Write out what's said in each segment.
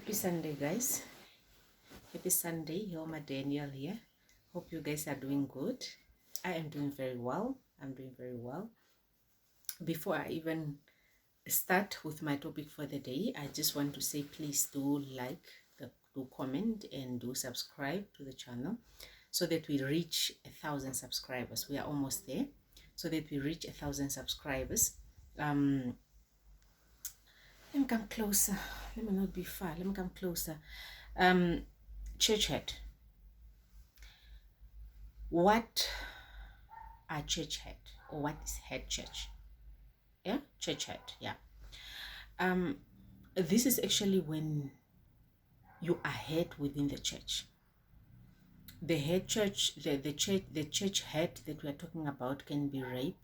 Happy Sunday, guys. Happy Sunday. Hilma Daniel here. Hope you guys are doing good. I am doing very well. I'm doing very well. Before I even start with my topic for the day, I just want to say please do like, do comment, and do subscribe to the channel so that we reach 1,000 subscribers. We are almost there. So that we reach 1,000 subscribers. Let me come closer. Let me not be far. Let me come closer. Church head. What are church head, or what is head church? Yeah, church head. Yeah. This is actually when you are head within the church. The head church, the church head that we are talking about can be rape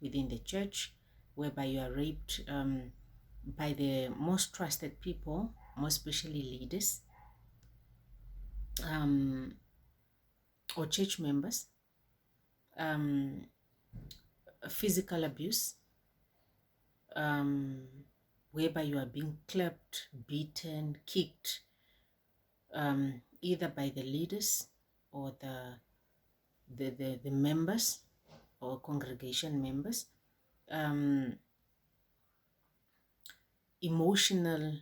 within the church, whereby you are raped by the most trusted people, most especially leaders, or church members. Physical abuse, whereby you are being clapped, beaten, kicked, either by the leaders or the members or congregation members. Emotional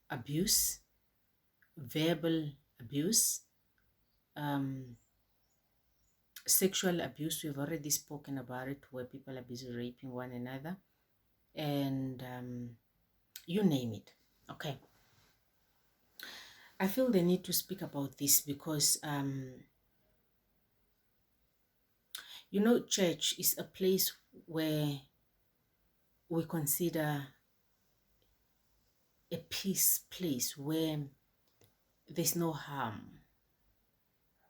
abuse, verbal abuse, sexual abuse. We've already spoken about it, where people are busy raping one another, and you name it. Okay. I feel the need to speak about this because you know, church is a place where we consider a peace place, where there's no harm,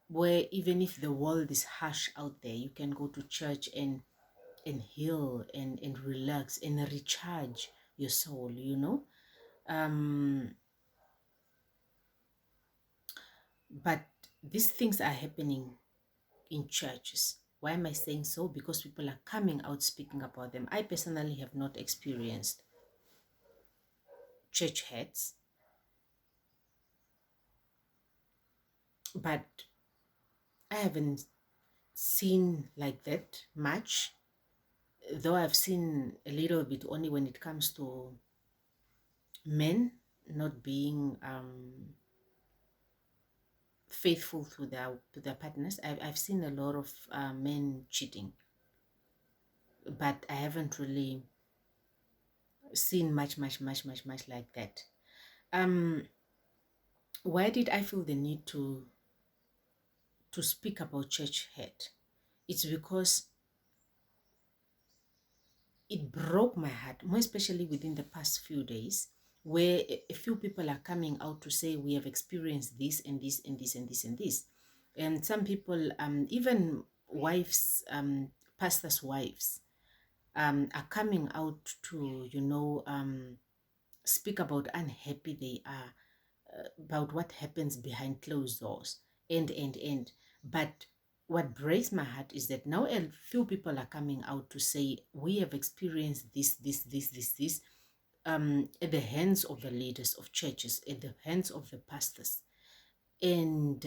where even if the world is harsh out there, you can go to church and heal and relax and recharge your soul, you know. But these things are happening in churches. Why am I saying so? Because people are coming out speaking about them. I personally have not experienced church heads, but I haven't seen like that much, though I've seen a little bit only when it comes to men not being faithful to their partners. I've seen a lot of men cheating, but I haven't really seen much like that. Why did I feel the need to speak about church hurt? It's because it broke my heart, more especially within the past few days, where a few people are coming out to say we have experienced this and this and this and this and this. And some people, even wives, pastors' wives, are coming out to, you know, speak about unhappy they are, about what happens behind closed doors, and. But what breaks my heart is that now a few people are coming out to say we have experienced this at the hands of the leaders of churches, at the hands of the pastors, and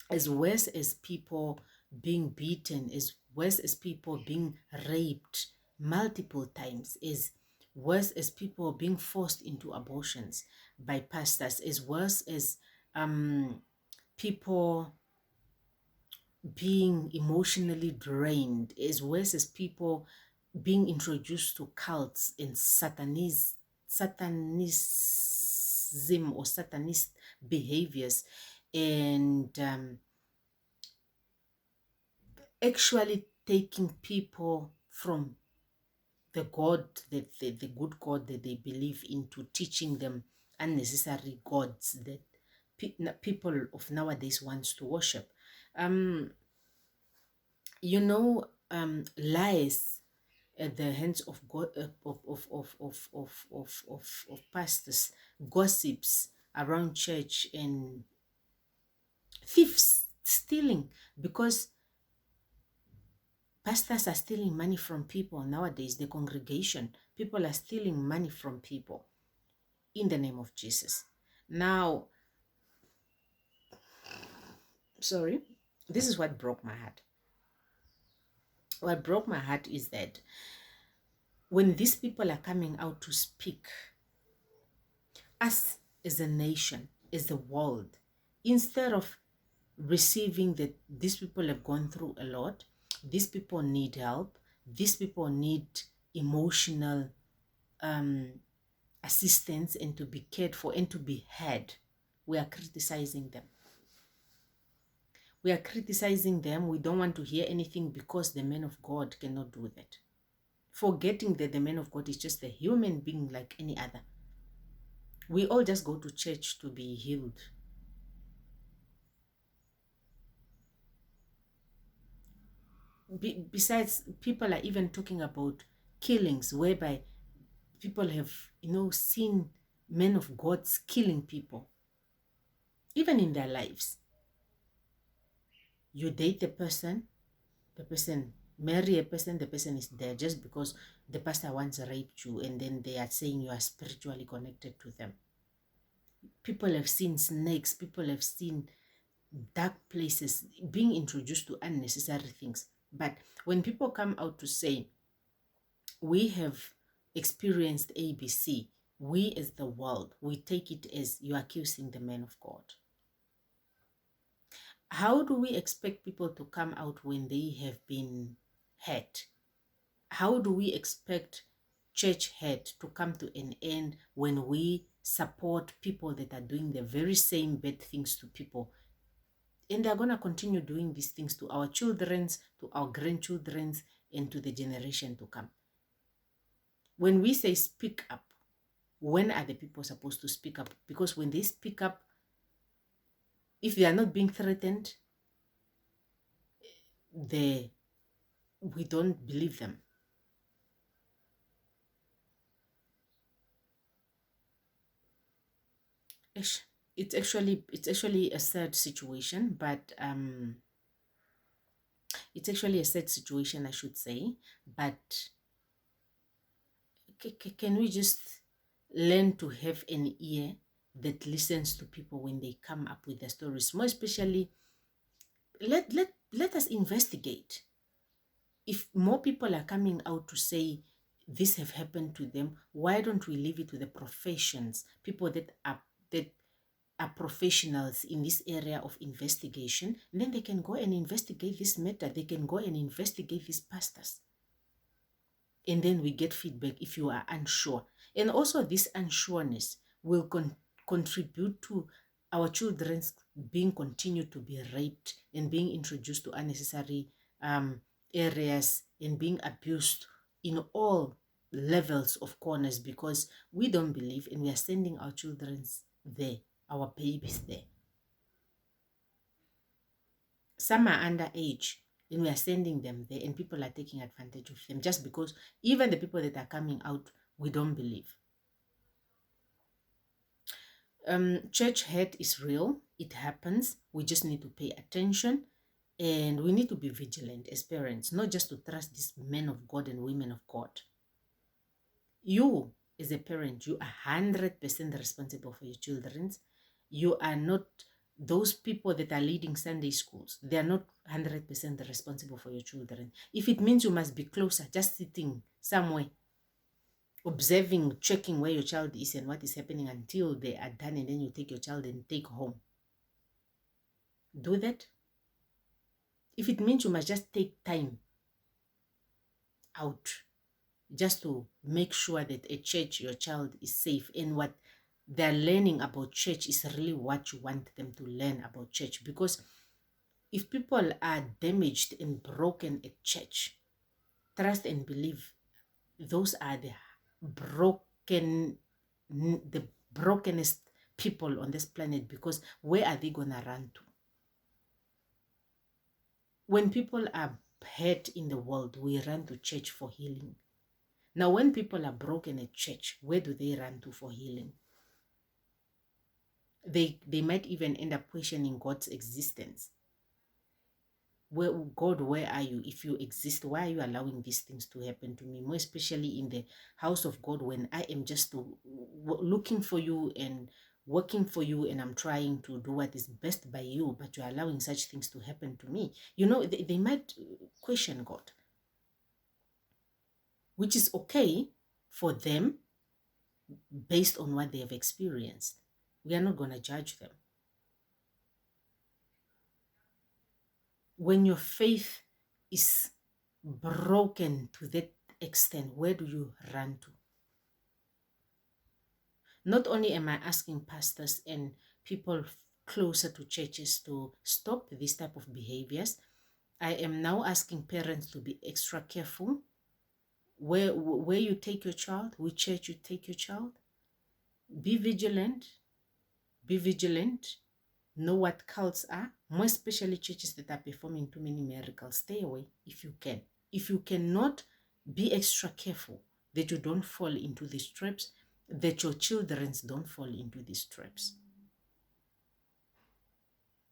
as worse as people being beaten, as worse as people being raped multiple times, as worse as people being forced into abortions by pastors, as worse as people being emotionally drained, as worse as people being introduced to cults and satanism or satanist behaviors, and actually taking people from the God, the good God that they believe in, to teaching them unnecessary gods that people of nowadays wants to worship. You know, lies at the hands of God, of pastors, gossips around church, and thieves stealing, because pastors are stealing money from people nowadays. The congregation, people are stealing money from people. in the name of Jesus. Now, sorry, this is what broke my heart. What broke my heart is that when these people are coming out to speak, us as a nation, as the world, instead of receiving that these people have gone through a lot, these people need help, these people need emotional assistance and to be cared for and to be heard, we are criticizing them. We are criticizing them. We don't want to hear anything because the man of God cannot do that. Forgetting that the man of God is just a human being like any other. We all just go to church to be healed. Besides, people are even talking about killings whereby people have, seen men of God killing people, even in their lives. You date the person marry a person, the person is there just because the pastor once raped you and then they are saying you are spiritually connected to them. People have seen snakes, people have seen dark places, being introduced to unnecessary things. But when people come out to say, we have experienced ABC, we as the world, we take it as you are accusing the man of God. How do we expect people to come out when they have been hurt? How do we expect church hurt to come to an end when we support people that are doing the very same bad things to people? And they're going to continue doing these things to our children's, to our grandchildren's, and to the generation to come. When we say speak up, when are the people supposed to speak up? Because when they speak up, if they are not being threatened, we don't believe them. It's actually a sad situation, but it's actually a sad situation, I should say. But can we just learn to have an ear that listens to people when they come up with their stories? More especially, let us investigate. If more people are coming out to say this have happened to them, why don't we leave it to the professions, people that are professionals in this area of investigation, and then they can go and investigate this matter. They can go and investigate these pastors. And then we get feedback if you are unsure. And also this unsureness will contribute to our children's being continued to be raped and being introduced to unnecessary areas and being abused in all levels of corners, because we don't believe and we are sending our children there, our babies there. Some are underage and we are sending them there, and people are taking advantage of them just because even the people that are coming out, we don't believe. Church hate is real. It happens. We just need to pay attention, and we need to be vigilant as parents, not just to trust these men of God and women of God. You, as a parent, you are 100% responsible for your children. You are not those people that are leading Sunday schools. They are not 100% responsible for your children. If it means you must be closer, just sitting somewhere, observing, checking where your child is and what is happening until they are done, and then you take your child and take home. Do that. If it means you must just take time out just to make sure that at church your child is safe, and what they're learning about church is really what you want them to learn about church. Because if people are damaged and broken at church, trust and believe those are the brokenest people on this planet, because where are they gonna run to? When people are hurt in the world, we run to church for healing. Now, when people are broken at church, where do they run to for healing? They might even end up questioning God's existence. Where are you? If you exist, why are you allowing these things to happen to me? More especially in the house of God, when I am just looking for you and working for you, and I'm trying to do what is best by you, but you're allowing such things to happen to me. You know, they might question God, which is okay for them based on what they have experienced. We are not going to judge them. When your faith is broken to that extent, where do you run to? Not only am I asking pastors and people closer to churches to stop this type of behaviors, I am now asking parents to be extra careful where you take your child, which church you take your child. Be vigilant. Be vigilant. Know what cults are, more especially churches that are performing too many miracles. Stay away if you can. If you cannot, be extra careful that you don't fall into these traps, that your children don't fall into these traps.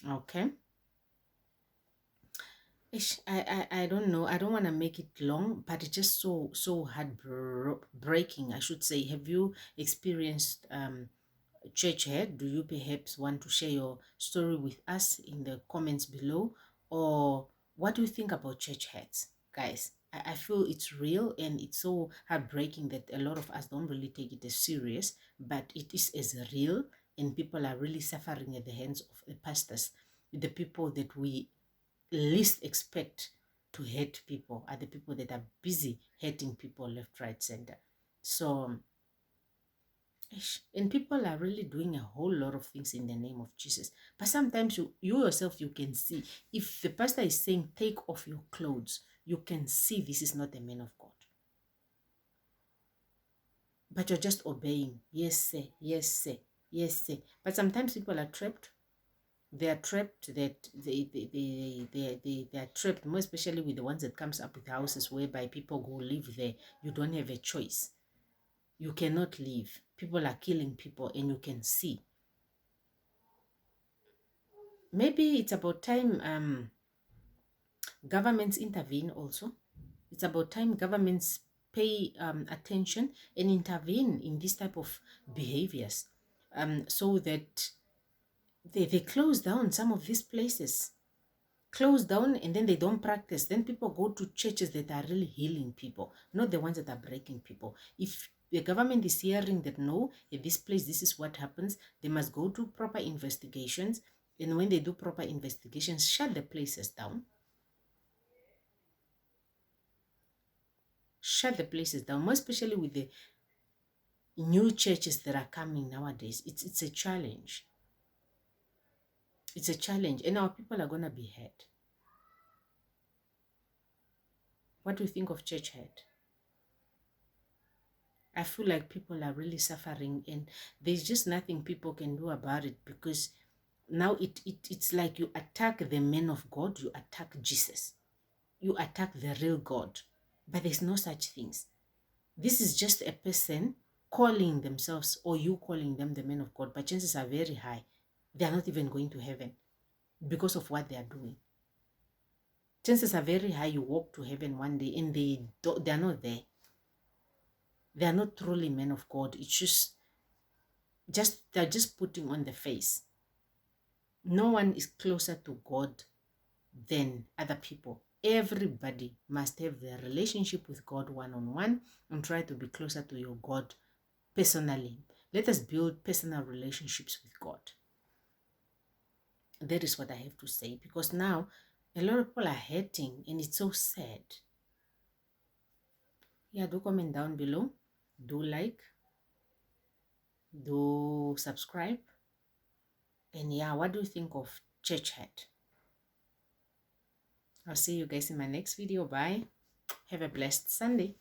Okay? I don't know. I don't want to make it long, but it's just so heartbreaking, I should say. Have you experienced church head? Do you perhaps want to share your story with us in the comments below? Or what do you think about church heads, guys? I feel it's real, and it's so heartbreaking that a lot of us don't really take it as serious, but it is as real, and people are really suffering at the hands of the pastors. The people that we least expect to hate people are the people that are busy hating people left, right, center. So, and people are really doing a whole lot of things in the name of Jesus. But sometimes you yourself, you can see, if the pastor is saying, take off your clothes, you can see this is not a man of God. But you're just obeying. Yes, sir. Yes, sir. Yes, sir. But sometimes people are trapped. They are trapped, that they are trapped, more especially with the ones that comes up with houses whereby people go live there. You don't have a choice. You cannot leave. People are killing people, and you can see. Maybe it's about time governments intervene also. It's about time governments pay attention and intervene in this type of behaviors, so that they close down some of these places. Close down, and then they don't practice. Then people go to churches that are really healing people, not the ones that are breaking people. If the government is hearing that, no, at this place, this is what happens, they must go to proper investigations. And when they do proper investigations, shut the places down. Shut the places down, more especially with the new churches that are coming nowadays. It's a challenge. It's a challenge, and our people are going to be hurt. What do you think of church hurt? I feel like people are really suffering, and there's just nothing people can do about it, because now it's like you attack the man of God, you attack Jesus, you attack the real God, but there's no such things. This is just a person calling themselves, or you calling them the man of God, but chances are very high they are not even going to heaven because of what they are doing. Chances are very high you walk to heaven one day and they are not there. They are not truly men of God. It's just they're just putting on the face. No one is closer to God than other people. Everybody must have their relationship with God one-on-one, and try to be closer to your God personally. Let us build personal relationships with God. That is what I have to say, because now a lot of people are hurting, and it's so sad. Yeah, do comment down below. Do like. Do subscribe. And yeah, what do you think of church hat? I'll see you guys in my next video. Bye. Have a blessed Sunday.